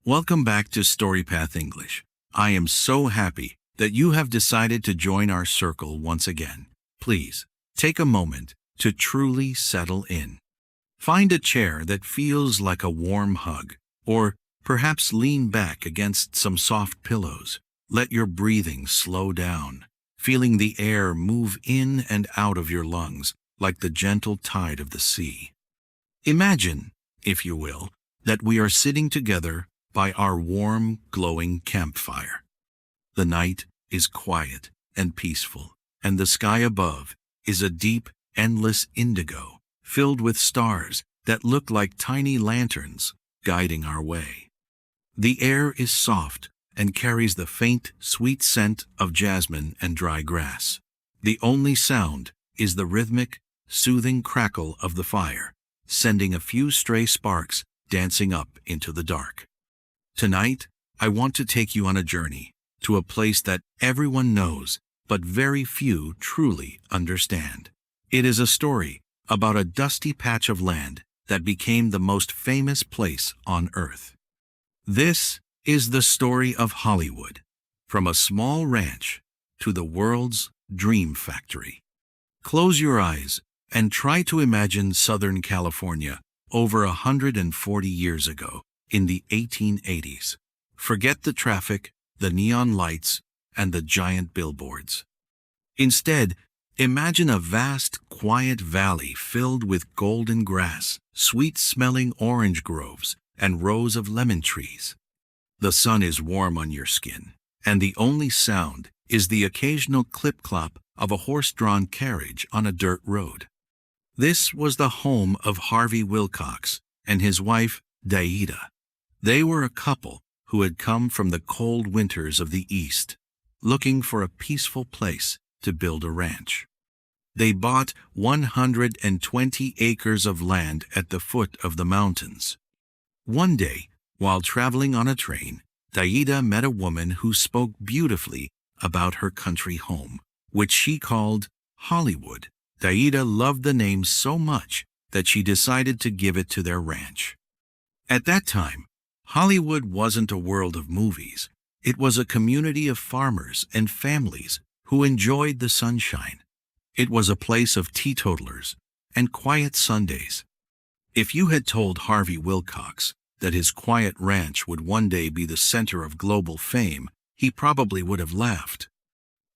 Welcome back to Storypath English. I am so happy that you have decided to join our circle once again. Please, take a moment to truly settle in. Find a chair that feels like a warm hug, or perhaps lean back against some soft pillows. Let your breathing slow down, feeling the air move in and out of your lungs like the gentle tide of the sea. Imagine, if you will, that we are sitting together by our warm, glowing campfire. The night is quiet and peaceful, and the sky above is a deep, endless indigo, filled with stars that look like tiny lanterns guiding our way. The air is soft and carries the faint, sweet scent of jasmine and dry grass. The only sound is the rhythmic, soothing crackle of the fire, sending a few stray sparks dancing up into the dark. Tonight, I want to take you on a journey to a place that everyone knows, but very few truly understand. It is a story about a dusty patch of land that became the most famous place on Earth. This is the story of Hollywood, from a small ranch to the world's dream factory. Close your eyes and try to imagine Southern California over 140 years ago in the 1880s. Forget the traffic, the neon lights, and the giant billboards. Instead, imagine a vast, quiet valley filled with golden grass, sweet-smelling orange groves, and rows of lemon trees. The sun is warm on your skin, and the only sound is the occasional clip-clop of a horse-drawn carriage on a dirt road. This was the home of Harvey Wilcox and his wife, Daeida. They were a couple who had come from the cold winters of the East, looking for a peaceful place to build a ranch. They bought 120 acres of land at the foot of the mountains. One day, while traveling on a train, Daeida met a woman who spoke beautifully about her country home, which she called Hollywood. Daeida loved the name so much that she decided to give it to their ranch. At that time, Hollywood wasn't a world of movies. It was a community of farmers and families who enjoyed the sunshine. It was a place of teetotalers and quiet Sundays. If you had told Harvey Wilcox that his quiet ranch would one day be the center of global fame, he probably would have laughed.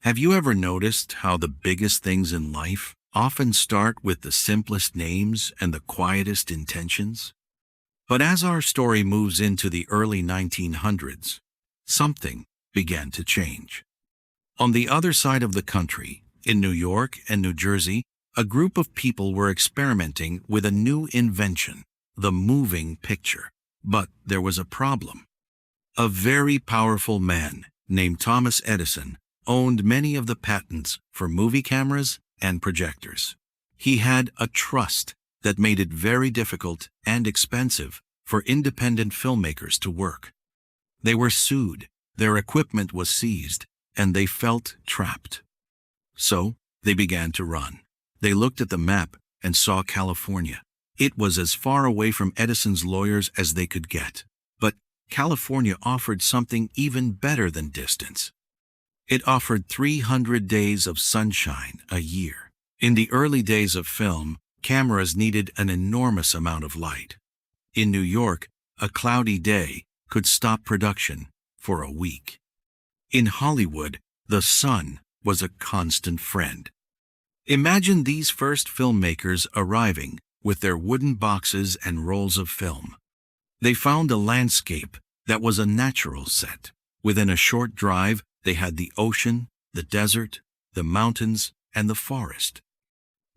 Have you ever noticed how the biggest things in life often start with the simplest names and the quietest intentions? But as our story moves into the early 1900s, something began to change. On the other side of the country, in New York and New Jersey, a group of people were experimenting with a new invention, the moving picture. But there was a problem. A very powerful man named Thomas Edison owned many of the patents for movie cameras and projectors. He had a trust that made it very difficult and expensive for independent filmmakers to work. They were sued, their equipment was seized, and they felt trapped. So they began to run. They looked at the map and saw California. It was as far away from Edison's lawyers as they could get. But California offered something even better than distance. It offered 300 days of sunshine a year. In the early days of film, cameras needed an enormous amount of light. In New York, a cloudy day could stop production for a week. In Hollywood, the sun was a constant friend. Imagine these first filmmakers arriving with their wooden boxes and rolls of film. They found a landscape that was a natural set. Within a short drive, they had the ocean, the desert, the mountains, and the forest.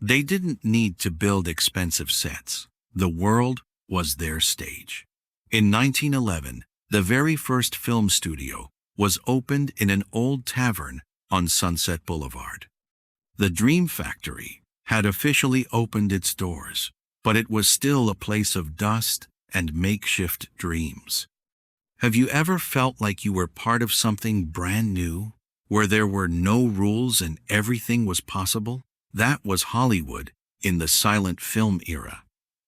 They didn't need to build expensive sets. The world was their stage. In 1911, the very first film studio was opened in an old tavern on Sunset Boulevard. The Dream Factory had officially opened its doors, but it was still a place of dust and makeshift dreams. Have you ever felt like you were part of something brand new, where there were no rules and everything was possible? That was Hollywood in the silent film era.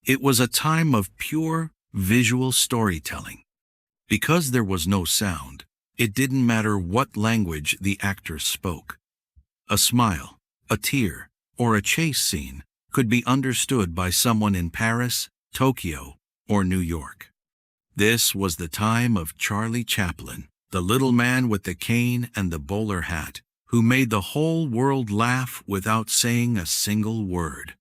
It was a time of pure visual storytelling. Because there was no sound, it didn't matter what language the actors spoke. A smile, a tear, or a chase scene could be understood by someone in Paris, Tokyo, or New York. This was the time of Charlie Chaplin, the little man with the cane and the bowler hat, who made the whole world laugh without saying a single word.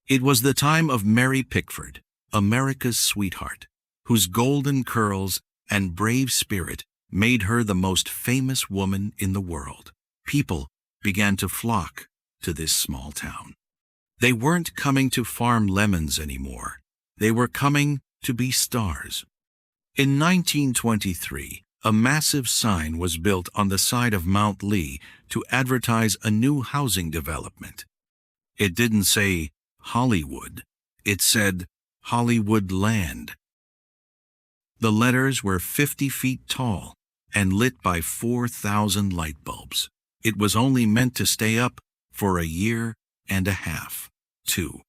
It was the time of Mary Pickford, America's sweetheart, whose golden curls and brave spirit made her the most famous woman in the world. People began to flock to this small town. They weren't coming to farm lemons anymore. They were coming to be stars. In 1923, a massive sign was built on the side of Mount Lee to advertise a new housing development. It didn't say Hollywood. It said Hollywood Land. The letters were 50 feet tall and lit by 4,000 light bulbs. It was only meant to stay up for a year and a half, too.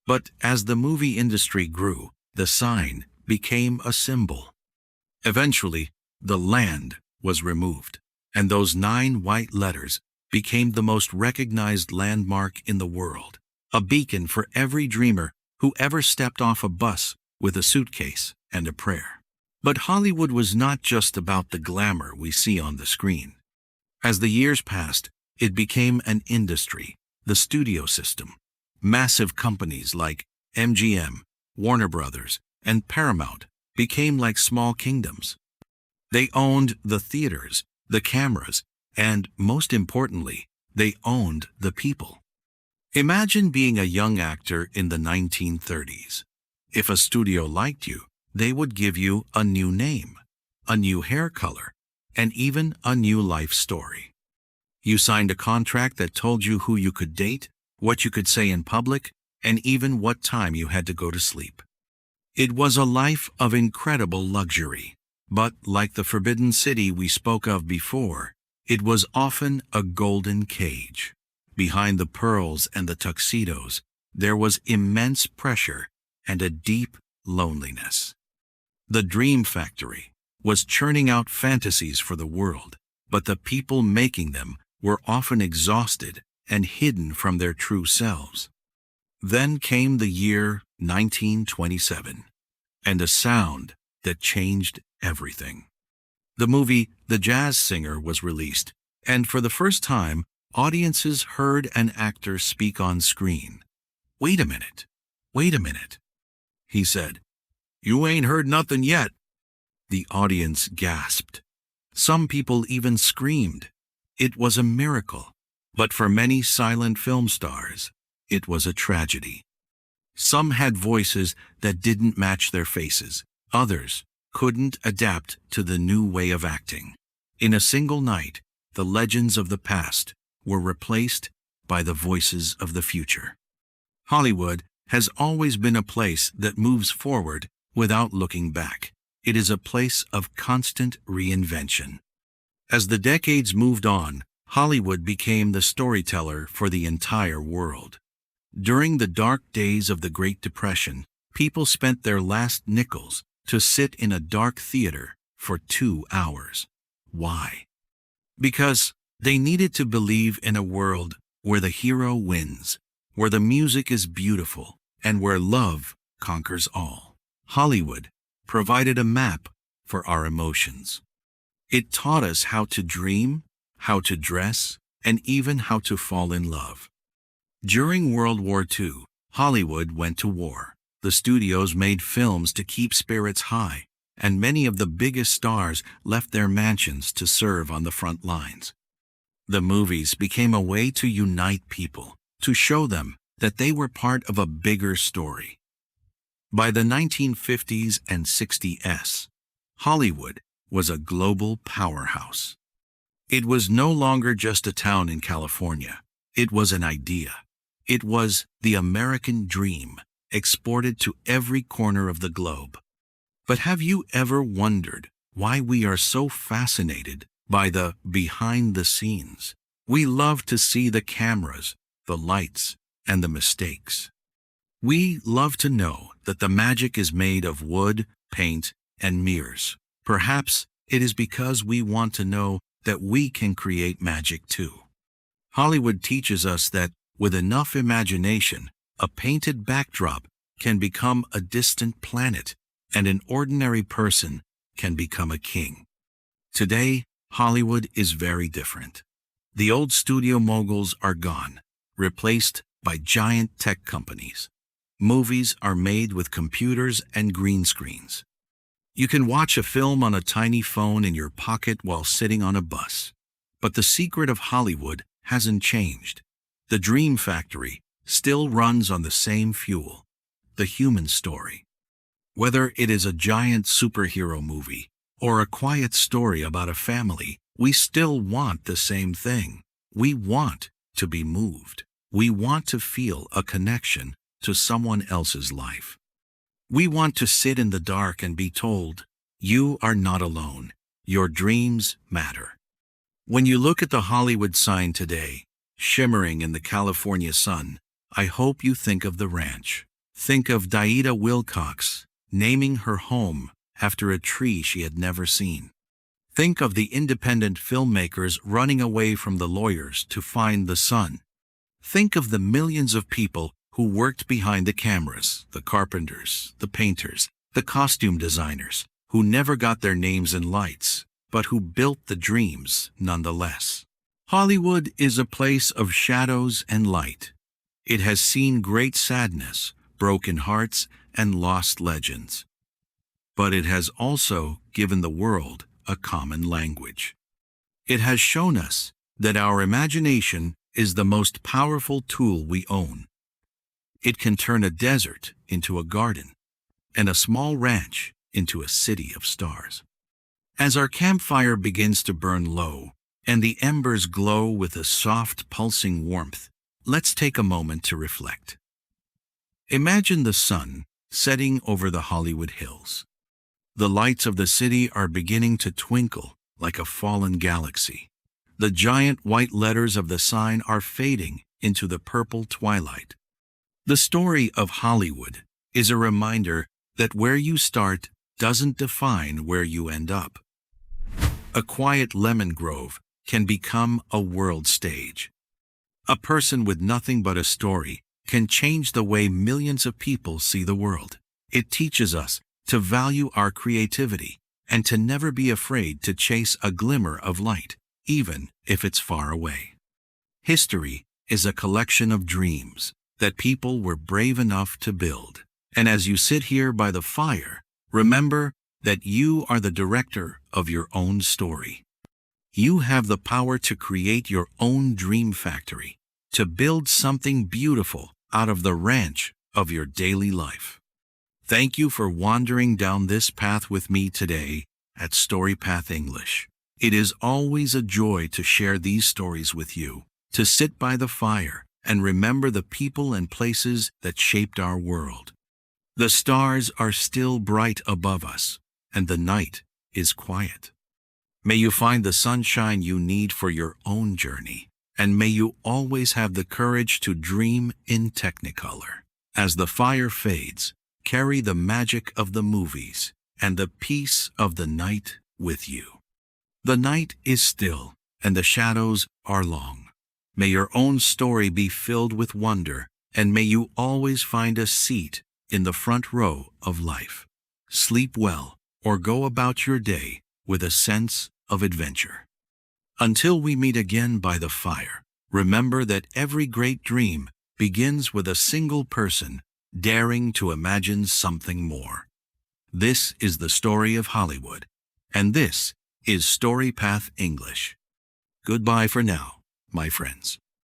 But as the movie industry grew, the sign became a symbol. Eventually, the land was removed, and those 9 white letters became the most recognized landmark in the world, a beacon for every dreamer who ever stepped off a bus with a suitcase and a prayer. But Hollywood was not just about the glamour we see on the screen. As the years passed, it became an industry, the studio system. Massive companies like MGM, Warner Brothers, and Paramount became like small kingdoms. They owned the theaters, the cameras, and, most importantly, they owned the people. Imagine being a young actor in the 1930s. If a studio liked you, they would give you a new name, a new hair color, and even a new life story. You signed a contract that told you who you could date, what you could say in public, and even what time you had to go to sleep. It was a life of incredible luxury, but like the Forbidden City we spoke of before, it was often a golden cage. Behind the pearls and the tuxedos, there was immense pressure and a deep loneliness. The Dream Factory was churning out fantasies for the world, but the people making them were often exhausted and hidden from their true selves. Then came the year 1927, and a sound that changed everything. The movie The Jazz Singer was released, and for the first time, audiences heard an actor speak on screen. Wait a minute, he said. "You ain't heard nothing yet." The audience gasped. Some people even screamed. It was a miracle, but for many silent film stars, it was a tragedy. Some had voices that didn't match their faces. Others couldn't adapt to the new way of acting. In a single night, the legends of the past were replaced by the voices of the future. Hollywood has always been a place that moves forward without looking back. It is a place of constant reinvention. As the decades moved on, Hollywood became the storyteller for the entire world. During the dark days of the Great Depression, people spent their last nickels to sit in a dark theater for 2 hours. Why? Because they needed to believe in a world where the hero wins, where the music is beautiful, and where love conquers all. Hollywood provided a map for our emotions. It taught us how to dream, how to dress, and even how to fall in love. During World War II, Hollywood went to war. The studios made films to keep spirits high, and many of the biggest stars left their mansions to serve on the front lines. The movies became a way to unite people, to show them that they were part of a bigger story. By the 1950s and 60s, Hollywood was a global powerhouse. It was no longer just a town in California. It was an idea. It was the American dream, exported to every corner of the globe. But have you ever wondered why we are so fascinated by the behind the scenes? We love to see the cameras, the lights, and the mistakes. We love to know that the magic is made of wood, paint, and mirrors. Perhaps it is because we want to know that we can create magic too. Hollywood teaches us that with enough imagination, a painted backdrop can become a distant planet, and an ordinary person can become a king. Today, Hollywood is very different. The old studio moguls are gone, replaced by giant tech companies. Movies are made with computers and green screens. You can watch a film on a tiny phone in your pocket while sitting on a bus. But the secret of Hollywood hasn't changed. The dream factory still runs on the same fuel, the human story. Whether it is a giant superhero movie or a quiet story about a family, we still want the same thing. We want to be moved. We want to feel a connection to someone else's life. We want to sit in the dark and be told, "You are not alone. Your dreams matter." When you look at the Hollywood sign today, shimmering in the California sun, I hope you think of the ranch. Think of Daeida Wilcox naming her home after a tree she had never seen. Think of the independent filmmakers running away from the lawyers to find the sun. Think of the millions of people who worked behind the cameras, the carpenters, the painters, the costume designers, who never got their names in lights, but who built the dreams nonetheless. Hollywood is a place of shadows and light. It has seen great sadness, broken hearts, and lost legends. But it has also given the world a common language. It has shown us that our imagination is the most powerful tool we own. It can turn a desert into a garden, and a small ranch into a city of stars. As our campfire begins to burn low, and the embers glow with a soft, pulsing warmth, let's take a moment to reflect. Imagine the sun setting over the Hollywood hills. The lights of the city are beginning to twinkle like a fallen galaxy. The giant white letters of the sign are fading into the purple twilight. The story of Hollywood is a reminder that where you start doesn't define where you end up. A quiet lemon grove can become a world stage. A person with nothing but a story can change the way millions of people see the world. It teaches us to value our creativity and to never be afraid to chase a glimmer of light, even if it's far away. History is a collection of dreams that people were brave enough to build. And as you sit here by the fire, remember that you are the director of your own story. You have the power to create your own dream factory, to build something beautiful out of the ranch of your daily life. Thank you for wandering down this path with me today at Storypath English. It is always a joy to share these stories with you, to sit by the fire and remember the people and places that shaped our world. The stars are still bright above us, and the night is quiet. May you find the sunshine you need for your own journey, and may you always have the courage to dream in Technicolor. As the fire fades, carry the magic of the movies and the peace of the night with you. The night is still, and the shadows are long. May your own story be filled with wonder, and may you always find a seat in the front row of life. Sleep well, or go about your day with a sense of adventure. Until we meet again by the fire, remember that every great dream begins with a single person daring to imagine something more. This is the story of Hollywood, and this is Storypath English. Goodbye for now, my friends.